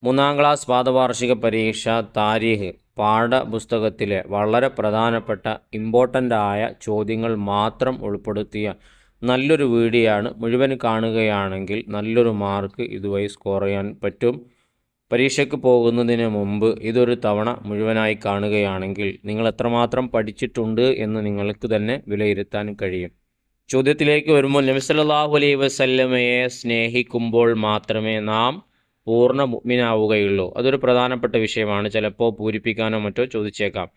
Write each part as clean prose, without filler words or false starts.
മൂന്നാം ക്ലാസ് പാദവാർഷിക പരീക്ഷ താരീഖ് പാഠപുസ്തകത്തിലെ വളരെ പ്രധാനപ്പെട്ട ഇമ്പോർട്ടൻ്റ് ആയ ചോദ്യങ്ങൾ മാത്രം ഉൾപ്പെടുത്തിയ നല്ലൊരു വീഡിയോ ആണ്. മുഴുവൻ കാണുകയാണെങ്കിൽ നല്ലൊരു മാർക്ക് ഇതുവഴി സ്കോർ ചെയ്യാൻ പറ്റും. പരീക്ഷയ്ക്ക് പോകുന്നതിന് മുമ്പ് ഇതൊരു തവണ മുഴുവനായി കാണുകയാണെങ്കിൽ നിങ്ങൾ എത്രമാത്രം പഠിച്ചിട്ടുണ്ട് എന്ന് നിങ്ങൾക്ക് തന്നെ വിലയിരുത്താൻ കഴിയും. ചോദ്യത്തിലേക്ക് വരുമ്പോൾ, നബി സല്ലല്ലാഹു അലൈഹി വസല്ലമയെ സ്നേഹിക്കുമ്പോൾ മാത്രമേ നാം പൂർണ്ണ മുഅ്മിനാവുകയുള്ളൂ. അതൊരു പ്രധാനപ്പെട്ട വിഷയമാണ്. ചിലപ്പോൾ പൂരിപ്പിക്കാനോ മറ്റോ ചോദിച്ചേക്കാം.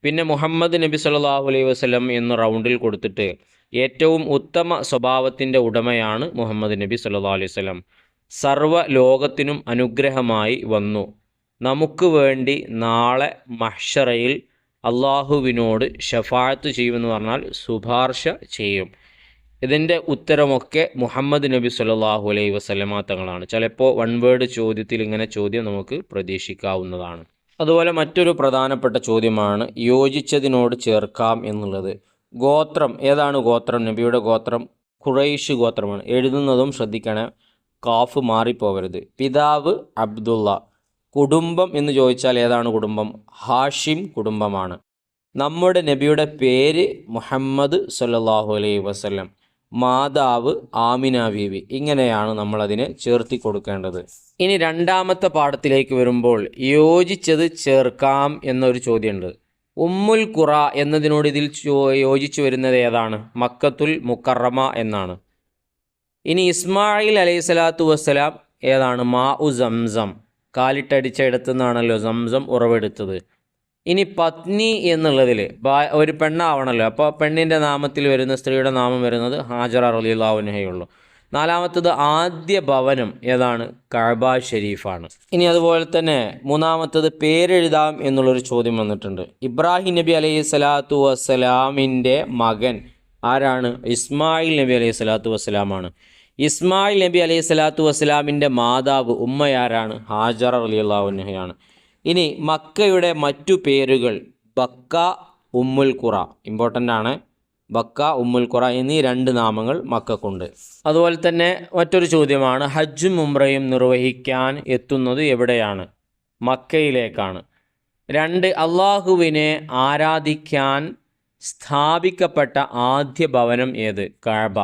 പിന്നെ മുഹമ്മദ് നബി സല്ലല്ലാഹു അലൈഹി വസല്ലം എന്ന് റൗണ്ടിൽ കൊടുത്തിട്ട് ഏറ്റവും ഉത്തമ സ്വഭാവത്തിൻ്റെ ഉടമയാണ് മുഹമ്മദ് നബി സല്ലല്ലാഹു അലൈഹി വസല്ലം. സർവ്വ ലോകത്തിനും അനുഗ്രഹമായി വന്നു. നമുക്ക് വേണ്ടി നാളെ മഹ്ശറയിൽ അള്ളാഹുവിനോട് ഷഫാഅത്ത് ചെയ്യുമെന്ന് പറഞ്ഞാൽ ശുപാർശ ചെയ്യും. ഇതിൻ്റെ ഉത്തരമൊക്കെ മുഹമ്മദ് നബി സല്ലല്ലാഹു അലൈഹി വസല്ലമ തങ്ങളാണ്. ചിലപ്പോൾ വൺ വേർഡ് ചോദ്യത്തിൽ ഇങ്ങനെ ചോദ്യം നമുക്ക് പ്രതീക്ഷിക്കാവുന്നതാണ്. അതുപോലെ മറ്റൊരു പ്രധാനപ്പെട്ട ചോദ്യമാണ് യോജിച്ചതിനോട് ചേർക്കാം എന്നുള്ളത്. ഗോത്രം ഏതാണ്? ഗോത്രം നബിയുടെ ഗോത്രം ഖുറൈശ് ഗോത്രമാണ്. എഴുതുന്നതും ശ്രദ്ധിക്കണേ, കാഫ് മാറിപ്പോകരുത്. പിതാവ് അബ്ദുള്ള. കുടുംബം എന്ന് ചോദിച്ചാൽ ഏതാണ് കുടുംബം? ഹാഷിം കുടുംബമാണ്. നമ്മുടെ നബിയുടെ പേര് മുഹമ്മദ് സല്ലല്ലാഹു അലൈഹി വസല്ലം. മാതാവ് ആമിന ബീവി. ഇങ്ങനെയാണ് നമ്മളതിനെ ചേർത്തി കൊടുക്കേണ്ടത്. ഇനി രണ്ടാമത്തെ പാഠത്തിലേക്ക് വരുമ്പോൾ യോജിച്ചത് ചേർക്കാം എന്നൊരു ചോദ്യമുണ്ട്. ഉമ്മുൽ ഖുറ എന്നതിനോട് ഇതിൽ യോജിച്ചു വരുന്നത് ഏതാണ്? മക്കത്തുൽ മുക്കറമ എന്നാണ്. ഇനി ഇസ്മായിൽ അലൈഹി സ്വലാത്തു വസ്സലാം ഏതാണ്? മാഉ സംസം. കാലിട്ടടിച്ച ഇടത്തു നിന്നാണല്ലോ സംസം ഉറവെടുത്തത്. ഇനി പത്നി എന്നുള്ളതിൽ ഒരു പെണ്ണാവണമല്ലോ, അപ്പോൾ പെണ്ണിൻ്റെ നാമത്തിൽ വരുന്ന സ്ത്രീയുടെ നാമം വരുന്നത് ഹാജറ റളിയല്ലാഹു അൻഹയുള്ളൂ. നാലാമത്തത് ആദ്യ ഭവനം ഏതാണ്? കഅബ ഷരീഫാണ്. ഇനി അതുപോലെ തന്നെ മൂന്നാമത്തത് പേരെഴുതാം എന്നുള്ളൊരു ചോദ്യം വന്നിട്ടുണ്ട്. ഇബ്രാഹിം നബി അലൈഹി സ്വലാത്തു വസ്സലാമിൻ്റെ മകൻ ആരാണ്? ഇസ്മായിൽ നബി അലൈഹി സ്വലാത്തു വസ്സലാമാണ്. ഇസ്മായിൽ നബി അലൈഹി സ്വലാത്തു വസ്സലാമിൻ്റെ മാതാവ് ഉമ്മയാരാണ്? ഹാജറ റളിയല്ലാഹു അൻഹയാണ്. ഇനി മക്കയുടെ മറ്റു പേരുകൾ ബക്ക, ഉമ്മുൽ ഖുറ. ഇമ്പോർട്ടൻ്റ് ആണ്. ബക്ക, ഉമ്മുൽ ഖുറ എന്നീ രണ്ട് നാമങ്ങൾ മക്കക്കുണ്ട്. അതുപോലെ തന്നെ മറ്റൊരു ചോദ്യമാണ് ഹജ്ജും ഉംറയും നിർവഹിക്കാൻ എത്തുന്നത് എവിടെയാണ്? മക്കയിലേക്കാണ്. 2 അള്ളാഹുവിനെ ആരാധിക്കാൻ സ്ഥാപിക്കപ്പെട്ട ആദ്യ ഭവനം ഏത്? കഅബ.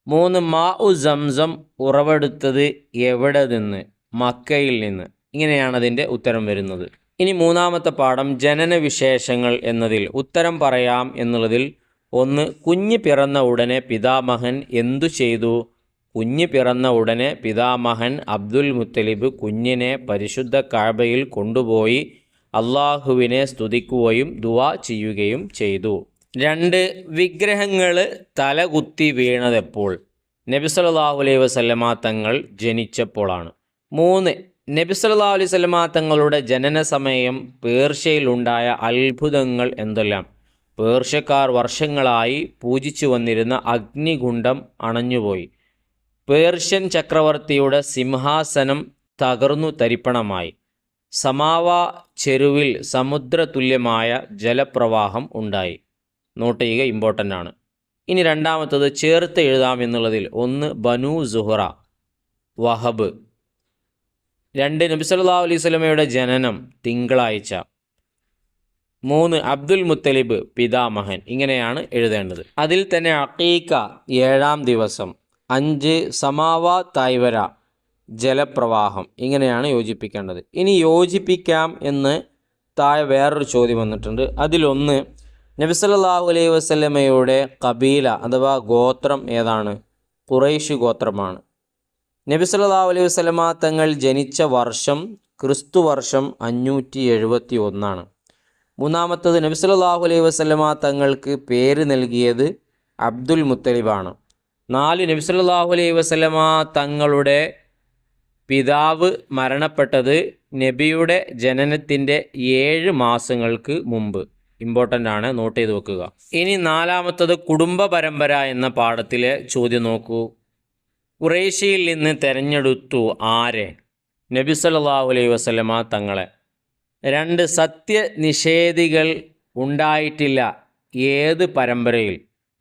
3 മാഉ സംസം ഉറവെടുത്തത് എവിടെ നിന്ന്? മക്കയിൽ നിന്ന്. ഇങ്ങനെയാണ് അതിൻ്റെ ഉത്തരം വരുന്നത്. ഇനി മൂന്നാമത്തെ പാഠം ജനന വിശേഷങ്ങൾ എന്നതിൽ ഉത്തരം പറയാം എന്നുള്ളതിൽ ഒന്ന്, കുഞ്ഞ് പിറന്ന ഉടനെ പിതാമഹൻ എന്തു ചെയ്തു? കുഞ്ഞ് പിറന്ന ഉടനെ പിതാമഹൻ അബ്ദുൽ മുത്തലിബ് കുഞ്ഞിനെ പരിശുദ്ധ കഅബയിൽ കൊണ്ടുപോയി അള്ളാഹുവിനെ സ്തുതിക്കുകയും ദുആ ചെയ്യുകയും ചെയ്തു. 2 വിഗ്രഹങ്ങൾ തലകുത്തി വീണതെപ്പോൾ? നബി സല്ലല്ലാഹു അലൈഹി വസല്ലമ തങ്ങൾ ജനിച്ചപ്പോഴാണ്. 3 നബി സല്ലല്ലാഹു അലൈഹി വസല്ലമ തങ്ങളുടെ ജനന സമയം പേർഷ്യയിലുണ്ടായ അത്ഭുതങ്ങൾ എന്തെല്ലാം? പേർഷ്യക്കാർ വർഷങ്ങളായി പൂജിച്ചു വന്നിരുന്ന അഗ്നികുണ്ഡം അണഞ്ഞുപോയി. പേർഷ്യൻ ചക്രവർത്തിയുടെ സിംഹാസനം തകർന്നു തരിപ്പണമായി. സമാവ ചെരുവിൽ സമുദ്രതുല്യമായ ജലപ്രവാഹം ഉണ്ടായി. നോട്ട് ചെയ്യുക, ഇമ്പോർട്ടൻ്റ് ആണ്. ഇനി രണ്ടാമത്തത് ചേർത്ത് എഴുതാം എന്നുള്ളതിൽ 1 ബനു സുഹറ വഹബ്. 2 നബി സല്ലല്ലാഹു അലൈഹി വസല്ലമയുടെ ജനനം തിങ്കളാഴ്ച. 3 അബ്ദുൽ മുത്തലിബ് പിതാമഹൻ. ഇങ്ങനെയാണ് എഴുതേണ്ടത്. അതിൽ തന്നെ അഖീഖ 7-ാം ദിവസം. 5 സമാവ തായ്വര ജലപ്രവാഹം. ഇങ്ങനെയാണ് യോജിപ്പിക്കേണ്ടത്. ഇനി യോജിപ്പിക്കാം എന്ന് താഴെ വേറൊരു ചോദ്യം വന്നിട്ടുണ്ട്. അതിലൊന്ന്, നബി സല്ലല്ലാഹു അലൈഹി വസല്ലമയുടെ കബീല അഥവാ ഗോത്രം ഏതാണ്? ഖുറൈശ് ഗോത്രമാണ്. നബി സല്ലല്ലാഹു അലൈഹി വസല്ലമ തങ്ങൾ ജനിച്ച വർഷം ക്രിസ്തു വർഷം 571. മൂന്നാമത്തത്, നബി സല്ലല്ലാഹു അലൈഹി വസല്ലമ തങ്ങൾക്ക് പേര് നൽകിയത് അബ്ദുൽ മുത്തലിബാണ്. 4 നബി സല്ലല്ലാഹു അലൈഹി വസല്ലമ തങ്ങളുടെ പിതാവ് മരണപ്പെട്ടത് നബിയുടെ ജനനത്തിൻ്റെ 7 മാസങ്ങൾക്ക് മുമ്പ്. ഇമ്പോർട്ടൻ്റ് ആണ്, നോട്ട് ചെയ്ത് വെക്കുക. ഇനി നാലാമത്തത് കുടുംബ പരമ്പര എന്ന പാഠത്തിലെ ചോദ്യം നോക്കൂ. ഖുറൈശിയിൽ നിന്ന് തിരഞ്ഞെടുത്തു ആരെ? നബി സല്ലല്ലാഹു അലൈഹി വസല്ലമ തങ്ങളെ. 2 സത്യനിഷേധികൾ ഉണ്ടായിട്ടില്ല ഏത് പരമ്പരയിൽ?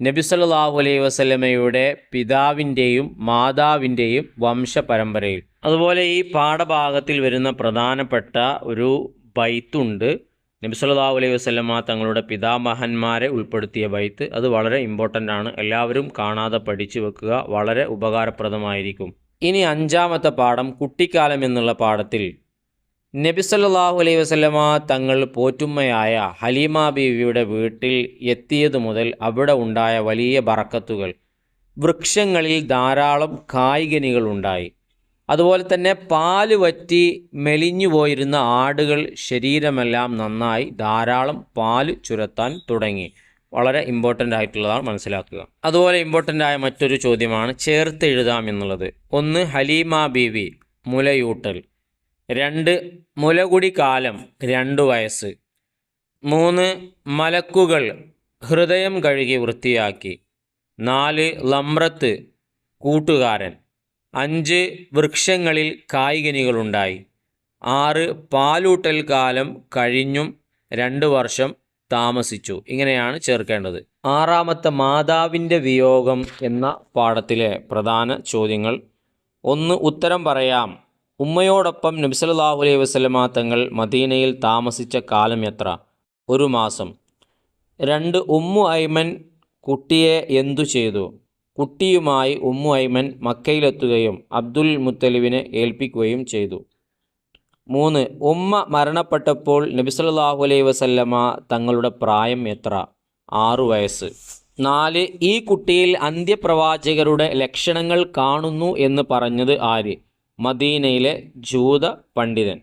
നബി സല്ലല്ലാഹു അലൈഹി വസല്ലമയുടെ പിതാവിൻ്റെയും മാതാവിൻ്റെയും വംശപരമ്പരയിൽ. അതുപോലെ ഈ പാഠഭാഗത്തിൽ വരുന്ന പ്രധാനപ്പെട്ട ഒരു ബൈത്തുണ്ട്. നബി സല്ലല്ലാഹു അലൈഹി വസല്ലമ തങ്ങളുടെ പിതാമഹന്മാരെ ഉൾപ്പെടുത്തിയ ബൈത്ത്. അത് വളരെ ഇമ്പോർട്ടൻ്റ് ആണ്. എല്ലാവരും കാണാതെ പഠിച്ചു വെക്കുക, വളരെ ഉപകാരപ്രദമായിരിക്കും. ഇനി 5-ാമത്തെ പാഠം കുട്ടിക്കാലം എന്നുള്ള പാഠത്തിൽ നബി സല്ലല്ലാഹു അലൈഹി വസല്ലമ തങ്ങൾ പോറ്റുമ്മയായ ഹലീമ ബീവിയുടെ വീട്ടിൽ എത്തിയതു മുതൽ അവിടെ ഉണ്ടായ വലിയ ബറക്കത്തുകൾ. വൃക്ഷങ്ങളിൽ ധാരാളം കായ്കനികളുണ്ടായി. അതുപോലെ തന്നെ പാല് വറ്റി മെലിഞ്ഞു പോയിരുന്ന ആടുകൾ ശരീരമെല്ലാം നന്നായി ധാരാളം പാല് ചുരത്താൻ തുടങ്ങി. വളരെ ഇമ്പോർട്ടൻ്റ് ആയിട്ടുള്ളതാണ്, മനസ്സിലാക്കുക. അതുപോലെ ഇമ്പോർട്ടൻ്റ് ആയ മറ്റൊരു ചോദ്യമാണ് ചേർത്ത് എഴുതാം എന്നുള്ളത്. 1 ഹലീമ ബീവി മുലയൂട്ടൽ. 2 മുലകുടി കാലം 2 വയസ്സ്. 3 മലക്കുകൾ ഹൃദയം കഴുകി വൃത്തിയാക്കി. 4 ലംറത്ത് കൂട്ടുകാരൻ. 5 വൃക്ഷങ്ങളിൽ കായ്കനികളുണ്ടായി. 6 പാലൂട്ടൽ കാലം കഴിഞ്ഞും 2 വർഷം താമസിച്ചു. ഇങ്ങനെയാണ് ചേർക്കേണ്ടത്. 6-ാമത്തെ മാതാവിൻ്റെ വിയോഗം എന്ന പാഠത്തിലെ പ്രധാന ചോദ്യങ്ങൾ. 1 ഉത്തരം പറയാം. ഉമ്മയോടൊപ്പം നബി സല്ലല്ലാഹു അലൈഹി വസല്ലമ തങ്ങൾ മദീനയിൽ താമസിച്ച കാലം എത്ര? 1 മാസം. 2 ഉമ്മു ഐമൻ കുട്ടിയെ എന്തു ചെയ്തു? കുട്ടിയുമായി ഉമ്മു ഐമൻ മക്കയിലെത്തുകയും അബ്ദുൽ മുത്തലിബിനെ ഏൽപ്പിക്കുകയും ചെയ്തു. 3 ഉമ്മ മരണപ്പെട്ടപ്പോൾ നബി സല്ലല്ലാഹു അലൈഹി വസല്ലമ തങ്ങളുടെ പ്രായം എത്ര? 6 വയസ്സ്. 4 ഈ കുട്ടിയിൽ അന്ത്യപ്രവാചകരുടെ ലക്ഷണങ്ങൾ കാണുന്നു എന്ന് പറഞ്ഞത് ആര്? മദീനയിലെ ജൂത പണ്ഡിതൻ.